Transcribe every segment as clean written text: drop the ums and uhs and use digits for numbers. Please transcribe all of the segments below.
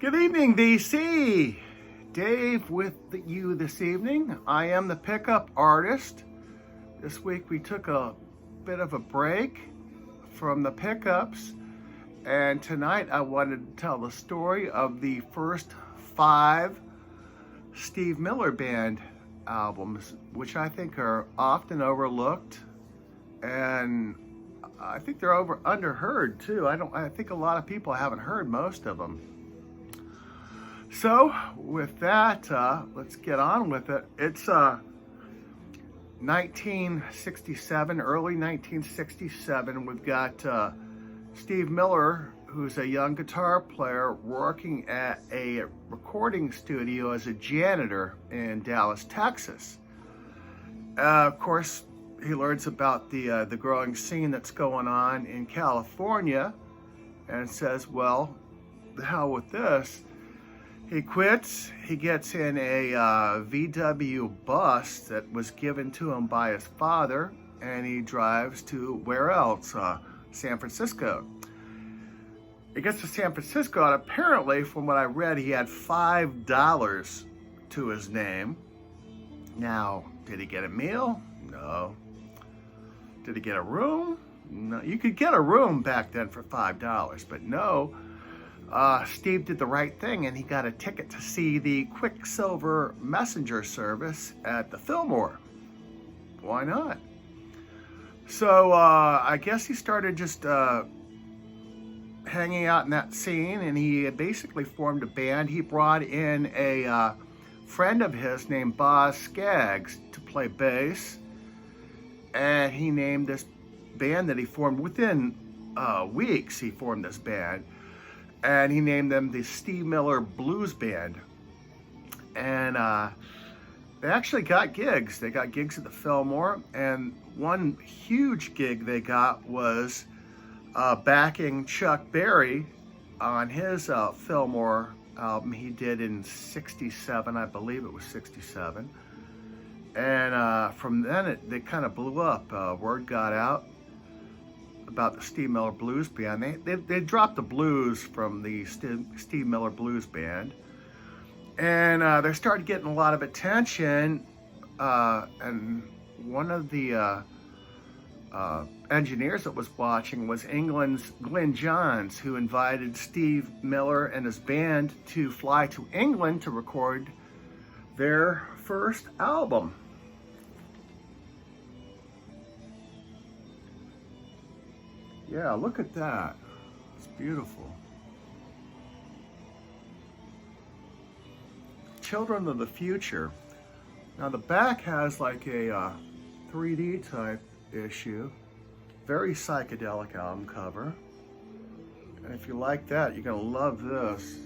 Good evening, DC. Dave with you this evening. I am the pickup artist. This week we took a bit of a break from the pickups, and tonight I wanted to tell the story of the first 5 Steve Miller Band albums, which I think are often overlooked, and I think they're underheard too. I think a lot of people haven't heard most of them. So with that, let's get on with it. It's 1967, early 1967. We've got Steve Miller, who's a young guitar player, working at a recording studio as a janitor in Dallas, Texas. Of course, he learns about the growing scene that's going on in California and says, well, the hell with this. He quits. He gets in a VW bus that was given to him by his father, and he drives to where else? San Francisco. He gets to San Francisco, and apparently, from what I read, he had $5 to his name. Now, did he get a meal? No. Did he get a room? No. You could get a room back then for $5, but no. Steve did the right thing, and he got a ticket to see the Quicksilver Messenger service at the Fillmore. Why not? So I guess he started just hanging out in that scene, and he basically formed a band. He brought in a friend of his named Boz Scaggs to play bass, and he named this band that he formed within weeks. He formed this band, and he named them the Steve Miller Blues Band. And they actually got gigs. They got gigs at the Fillmore, and one huge gig they got was backing Chuck Berry on his Fillmore album he did in '67, I believe it was '67. And from then they kind of blew up. Word got out about the Steve Miller Blues Band. They dropped the blues from the Steve Miller Blues Band, and they started getting a lot of attention. And one of the engineers that was watching was England's Glyn Johns, who invited Steve Miller and his band to fly to England to record their first album. Yeah, look at that. It's beautiful. Children of the Future. Now the back has like a 3D type issue. Very psychedelic album cover. And if you like that, you're gonna love this.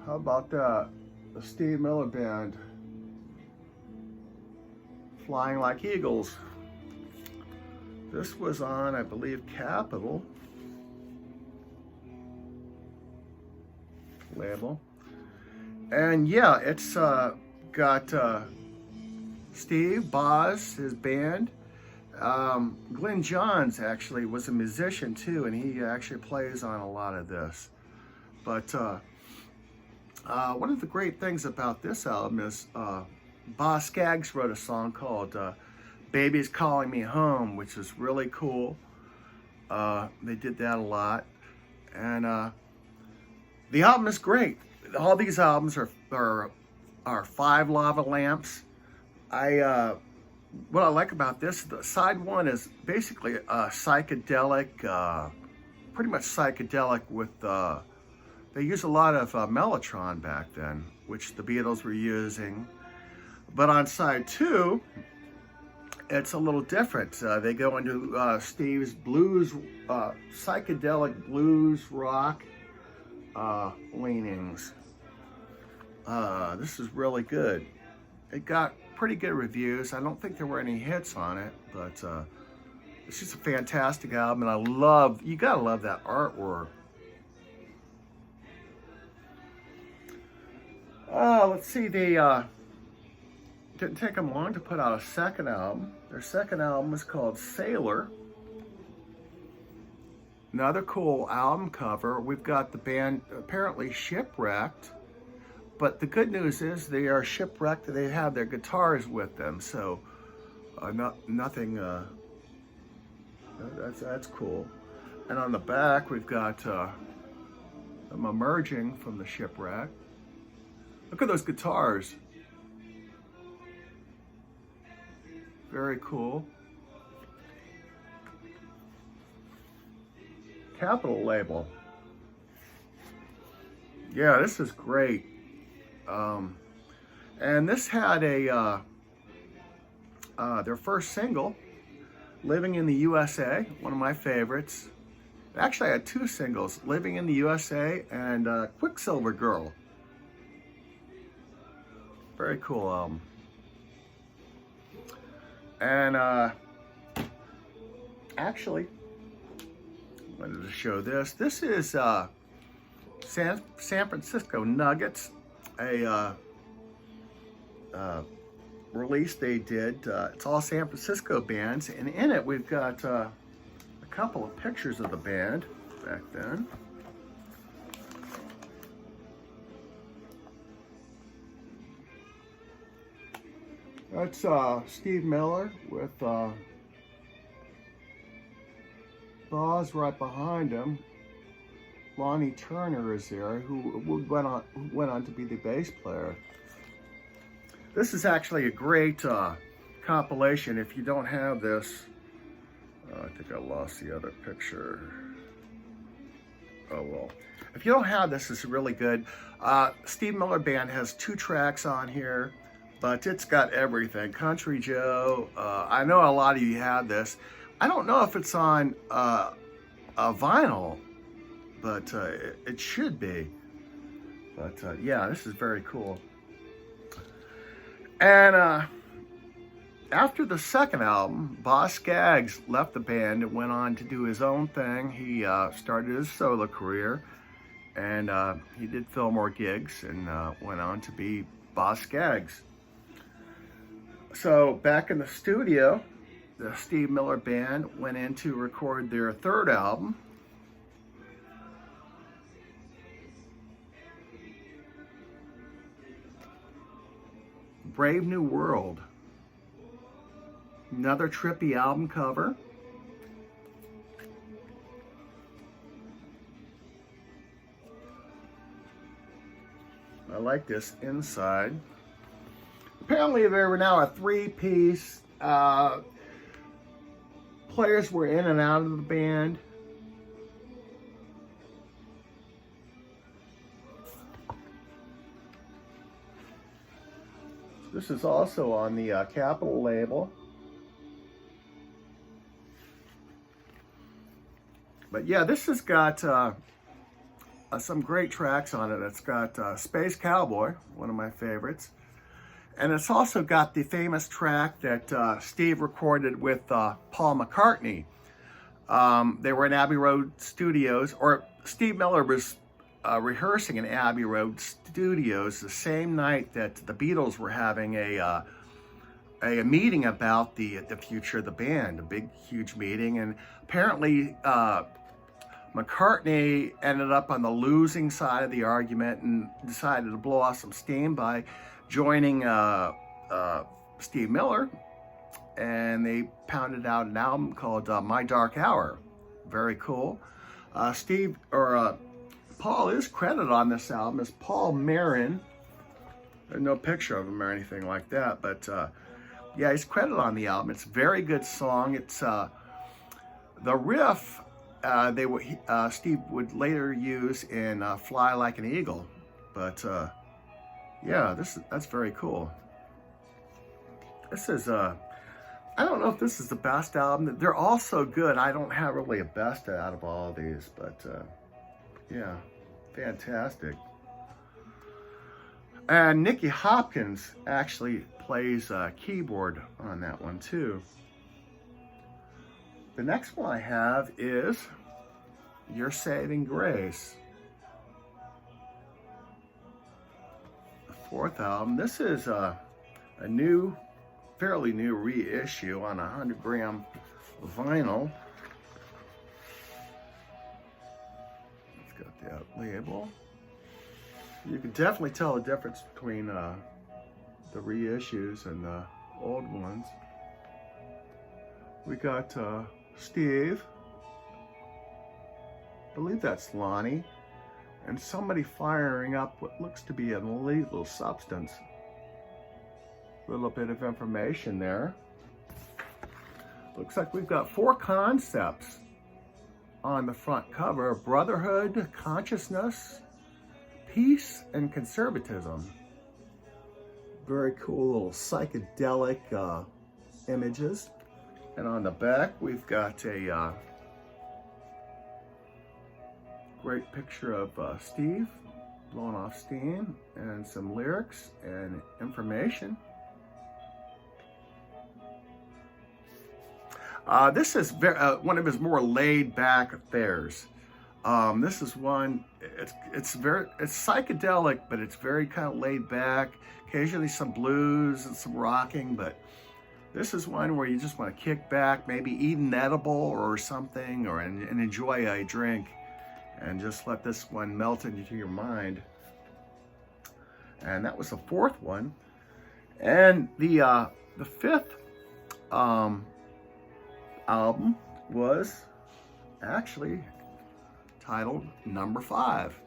How about that? The Steve Miller Band. Flying Like Eagles. This was on, I believe, Capitol label. And yeah, it's got Steve, Boz, his band. Glyn Johns actually was a musician too, and he actually plays on a lot of this. But one of the great things about this album is Boz Scaggs wrote a song called Baby's Calling Me Home, which is really cool. They did that a lot. And the album is great. All these albums are 5 lava lamps. What I like about this, the side one is basically a psychedelic, pretty much psychedelic with, they use a lot of mellotron back then, which the Beatles were using. But on side 2, it's a little different. They go into Steve's blues, psychedelic blues rock leanings. This is really good. It got pretty good reviews. I don't think there were any hits on it, but it's just a fantastic album, and you gotta love that artwork. Let's see, they didn't take them long to put out a second album. Their second album was called Sailor. Another cool album cover. We've got the band apparently shipwrecked, but the good news is they are shipwrecked. They have their guitars with them, so nothing. That's cool. And on the back, we've got them emerging from the shipwreck. Look at those guitars. Very cool. Capitol label. Yeah, this is great. And this had a their first single, Living in the USA, one of my favorites. Actually, I had two singles, Living in the USA and Quicksilver Girl. Very cool album. And actually, I wanted to show this. This is San Francisco Nuggets, a release they did. It's all San Francisco bands, and in it we've got a couple of pictures of the band back then. That's Steve Miller with Boz right behind him. Lonnie Turner is there, who went on to be the bass player. This is actually a great compilation. If you don't have this, I think I lost the other picture. Oh well. If you don't have this, it's really good. Steve Miller Band has 2 tracks on here, but it's got everything. Country Joe. I know a lot of you have this. I don't know if it's on a vinyl, but it should be. But yeah, this is very cool. And after the second album, Boz Scaggs left the band and went on to do his own thing. He started his solo career, and he did Fillmore gigs and went on to be Boz Scaggs. So back in the studio, the Steve Miller Band went in to record their third album. Brave New World. Another trippy album cover. I like this inside. Apparently they were now a 3-piece. Players were in and out of the band. This is also on the Capitol label. But yeah, this has got some great tracks on it. It's got Space Cowboy, one of my favorites. And it's also got the famous track that Steve recorded with Paul McCartney. They were in Abbey Road Studios, or Steve Miller was rehearsing in Abbey Road Studios the same night that the Beatles were having a meeting about the future of the band, a big, huge meeting. And apparently McCartney ended up on the losing side of the argument and decided to blow off some steam by joining Steve Miller, and they pounded out an album called My Dark Hour. Very cool. Paul is credited on this album as Paul Marin. There's no picture of him or anything like that, but yeah, he's credited on the album. It's a very good song. It's the riff Steve would later use in Fly Like an Eagle, but yeah, that's very cool. This is I don't know if this is the best album. They're all so good. I don't have really a best out of all of these, but yeah, fantastic. And Nicky Hopkins actually plays keyboard on that one too. The next one I have is Your Saving Grace. The fourth album. This is a new, fairly new reissue on 100-gram vinyl. that label. You can definitely tell the difference between the reissues and the old ones. We got Steve, I believe that's Lonnie, and somebody firing up what looks to be an illegal substance. A little bit of information there. Looks like we've got 4 concepts on the front cover: brotherhood, consciousness, peace, and conservatism. Very cool little psychedelic images. And on the back, we've got a great picture of Steve blowing off steam and some lyrics and information. This is one of his more laid-back affairs. This is one. It's psychedelic, but it's very kind of laid back. Occasionally some blues and some rocking, but this is one where you just want to kick back, maybe eat an edible or something, and enjoy a drink, and just let this one melt into your mind. And that was the 4th one, and the 5th album was actually titled Number 5.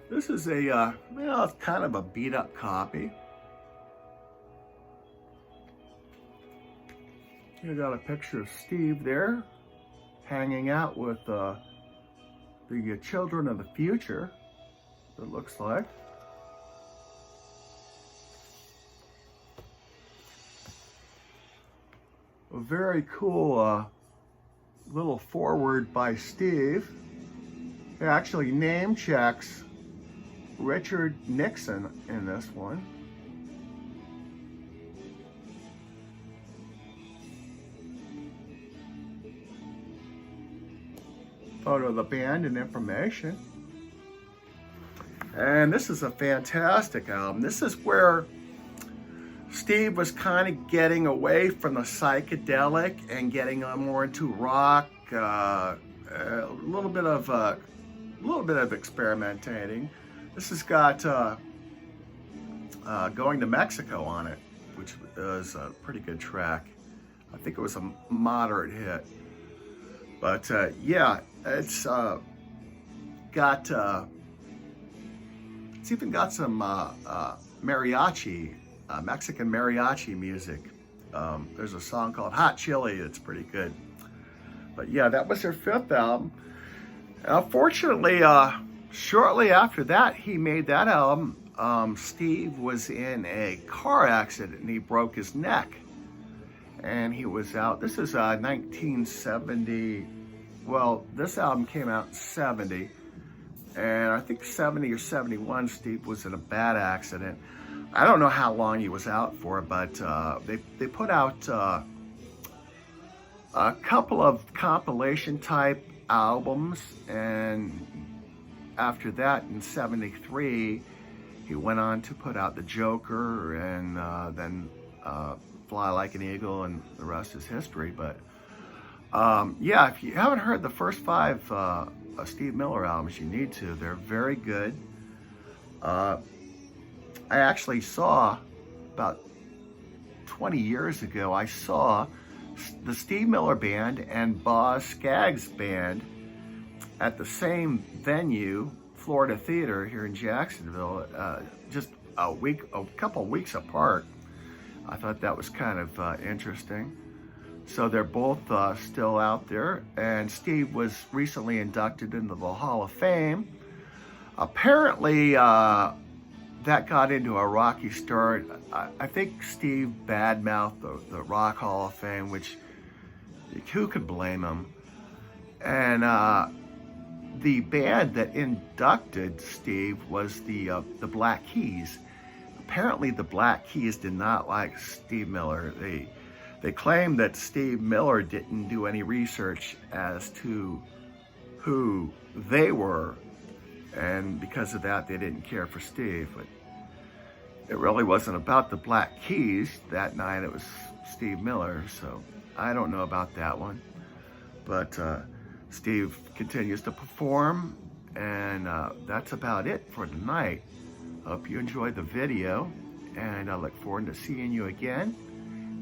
This is a, it's kind of a beat up copy. You got a picture of Steve there, hanging out with the children of the future, it looks like. A very cool little foreword by Steve. He actually name checks Richard Nixon in this one. Photo of the band and information. And this is a fantastic album. This is where Steve was kind of getting away from the psychedelic and getting more into rock, a little bit of experimenting. This has got Going to Mexico on it, which is a pretty good track. I think it was a moderate hit. But yeah, it's even got some mariachi, Mexican mariachi music. There's a song called Hot Chili that's pretty good. But yeah, that was their 5th album. Fortunately, shortly after that, he made that album. Steve was in a car accident and he broke his neck. And he was out. This is 1970. Well, this album came out in 70. And I think 70 or 71, Steve was in a bad accident. I don't know how long he was out for, but they put out a couple of compilation type albums, and after that in 73 he went on to put out The Joker, and then Fly Like an Eagle, and the rest is history. But yeah, if you haven't heard the first 5 Steve Miller albums, you need to. They're very good. I actually saw, about 20 years ago, I saw the Steve Miller Band and Boz Scaggs Band at the same venue, Florida Theater here in Jacksonville, just a couple weeks apart. I thought that was kind of interesting. So they're both still out there, and Steve was recently inducted into the Hall of Fame. Apparently, that got into a rocky start. I think Steve badmouthed the Rock Hall of Fame, which who could blame him? And the band that inducted Steve was the Black Keys. Apparently, the Black Keys did not like Steve Miller. They claimed that Steve Miller didn't do any research as to who they were, and because of that, they didn't care for Steve. But it really wasn't about the Black Keys that night. It was Steve Miller. So I don't know about that one. But Steve continues to perform, And that's about it for tonight. Hope you enjoyed the video, and I look forward to seeing you again.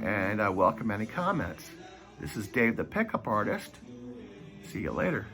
And I welcome any comments. This is Dave the Pickup Artist. See you later.